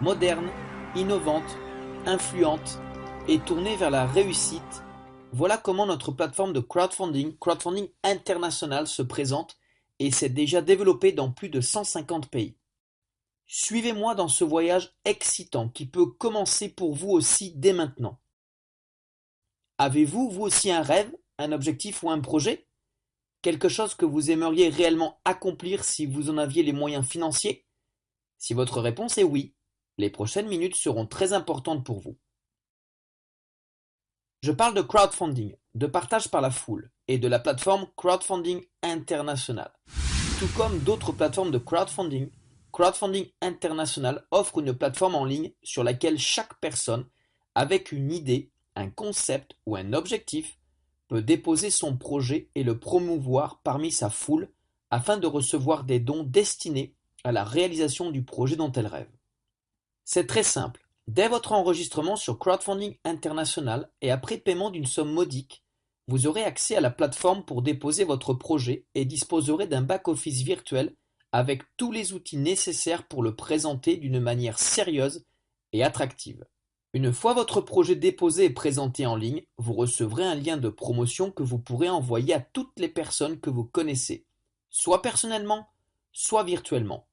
moderne, innovante, influente et tournée vers la réussite, voilà comment notre plateforme de crowdfunding international se présente et s'est déjà développée dans plus de 150 pays. Suivez-moi dans ce voyage excitant qui peut commencer pour vous aussi dès maintenant. Avez-vous, vous aussi, un rêve, un objectif ou un projet? Quelque chose que vous aimeriez réellement accomplir si vous en aviez les moyens financiers? Si votre réponse est oui, les prochaines minutes seront très importantes pour vous. Je parle de crowdfunding, de partage par la foule, et de la plateforme Crowdfunding International. Tout comme d'autres plateformes de crowdfunding, Crowdfunding International offre une plateforme en ligne sur laquelle chaque personne, avec une idée, un concept ou un objectif, peut déposer son projet et le promouvoir parmi sa foule afin de recevoir des dons destinés à la réalisation du projet dont elle rêve. C'est très simple. Dès votre enregistrement sur Crowdfunding International et après paiement d'une somme modique, vous aurez accès à la plateforme pour déposer votre projet et disposerez d'un back-office virtuel avec tous les outils nécessaires pour le présenter d'une manière sérieuse et attractive. Une fois votre projet déposé et présenté en ligne, vous recevrez un lien de promotion que vous pourrez envoyer à toutes les personnes que vous connaissez, soit personnellement, soit virtuellement.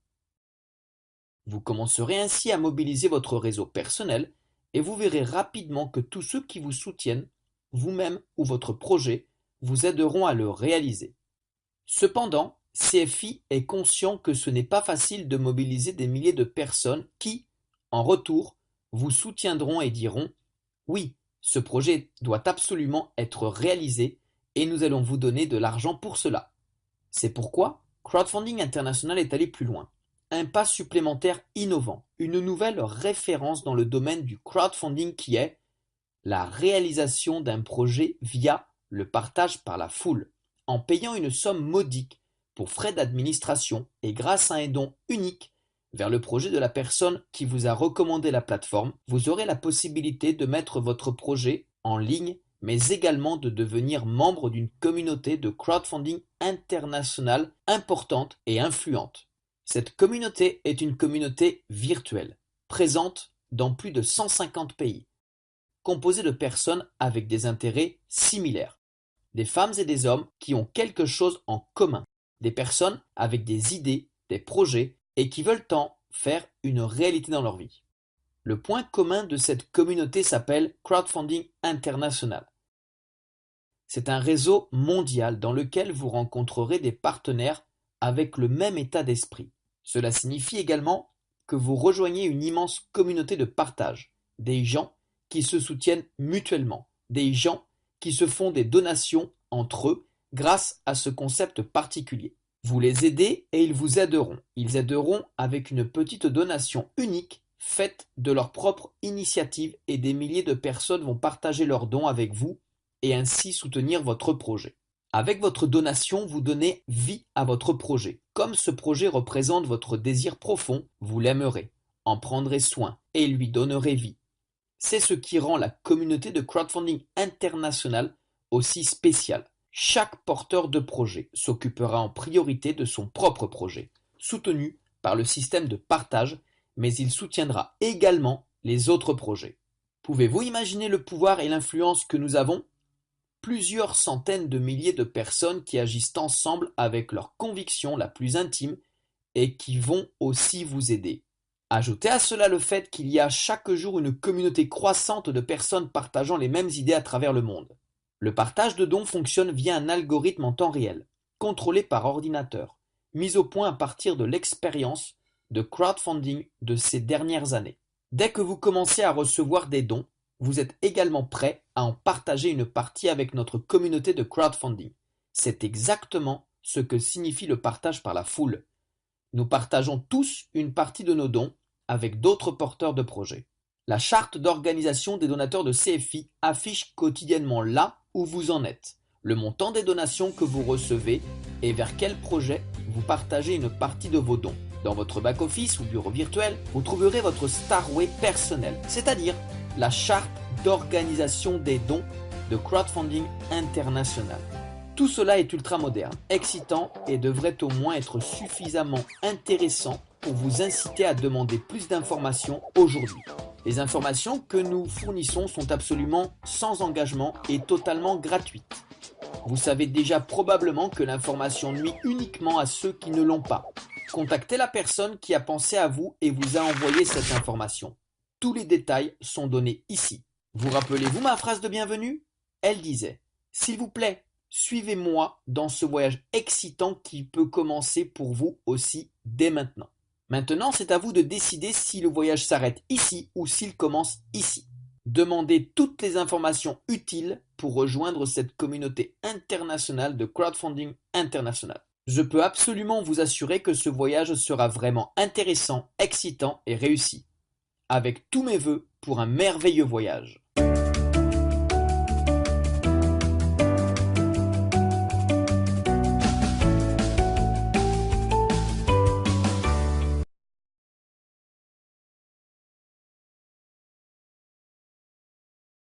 Vous commencerez ainsi à mobiliser votre réseau personnel et vous verrez rapidement que tous ceux qui vous soutiennent, vous-même ou votre projet, vous aideront à le réaliser. Cependant, CFI est conscient que ce n'est pas facile de mobiliser des milliers de personnes qui, en retour, vous soutiendront et diront « Oui, ce projet doit absolument être réalisé et nous allons vous donner de l'argent pour cela ». C'est pourquoi Crowdfunding International est allé plus loin. Un pas supplémentaire innovant, une nouvelle référence dans le domaine du crowdfunding qui est la réalisation d'un projet via le partage par la foule, en payant une somme modique pour frais d'administration et grâce à un don unique vers le projet de la personne qui vous a recommandé la plateforme, vous aurez la possibilité de mettre votre projet en ligne, mais également de devenir membre d'une communauté de crowdfunding internationale importante et influente. Cette communauté est une communauté virtuelle, présente dans plus de 150 pays, composée de personnes avec des intérêts similaires, des femmes et des hommes qui ont quelque chose en commun, des personnes avec des idées, des projets et qui veulent en faire une réalité dans leur vie. Le point commun de cette communauté s'appelle Crowdfunding International. C'est un réseau mondial dans lequel vous rencontrerez des partenaires avec le même état d'esprit. Cela signifie également que vous rejoignez une immense communauté de partage, des gens qui se soutiennent mutuellement, des gens qui se font des donations entre eux grâce à ce concept particulier. Vous les aidez et ils vous aideront. Ils aideront avec une petite donation unique faite de leur propre initiative et des milliers de personnes vont partager leurs dons avec vous et ainsi soutenir votre projet. Avec votre donation, vous donnez vie à votre projet. Comme ce projet représente votre désir profond, vous l'aimerez, en prendrez soin et lui donnerez vie. C'est ce qui rend la communauté de crowdfunding international aussi spéciale. Chaque porteur de projet s'occupera en priorité de son propre projet, soutenu par le système de partage, mais il soutiendra également les autres projets. Pouvez-vous imaginer le pouvoir et l'influence que nous avons ? Plusieurs centaines de milliers de personnes qui agissent ensemble avec leur conviction la plus intime et qui vont aussi vous aider. Ajoutez à cela le fait qu'il y a chaque jour une communauté croissante de personnes partageant les mêmes idées à travers le monde. Le partage de dons fonctionne via un algorithme en temps réel, contrôlé par ordinateur, mis au point à partir de l'expérience de crowdfunding de ces dernières années. Dès que vous commencez à recevoir des dons, vous êtes également prêt à en partager une partie avec notre communauté de crowdfunding. C'est exactement ce que signifie le partage par la foule. Nous partageons tous une partie de nos dons avec d'autres porteurs de projets. La charte d'organisation des donateurs de CFI affiche quotidiennement là où vous en êtes, le montant des donations que vous recevez et vers quel projet vous partagez une partie de vos dons. Dans votre back-office ou bureau virtuel, vous trouverez votre Starway personnel, c'est-à-dire la charte d'organisation des dons de crowdfunding international. Tout cela est ultra moderne, excitant et devrait au moins être suffisamment intéressant pour vous inciter à demander plus d'informations aujourd'hui. Les informations que nous fournissons sont absolument sans engagement et totalement gratuites. Vous savez déjà probablement que l'information nuit uniquement à ceux qui ne l'ont pas. Contactez la personne qui a pensé à vous et vous a envoyé cette information. Tous les détails sont donnés ici. Vous rappelez-vous ma phrase de bienvenue? Elle disait « S'il vous plaît, suivez-moi dans ce voyage excitant qui peut commencer pour vous aussi dès maintenant. » Maintenant, c'est à vous de décider si le voyage s'arrête ici ou s'il commence ici. Demandez toutes les informations utiles pour rejoindre cette communauté internationale de crowdfunding international. Je peux absolument vous assurer que ce voyage sera vraiment intéressant, excitant et réussi. Avec tous mes vœux pour un merveilleux voyage.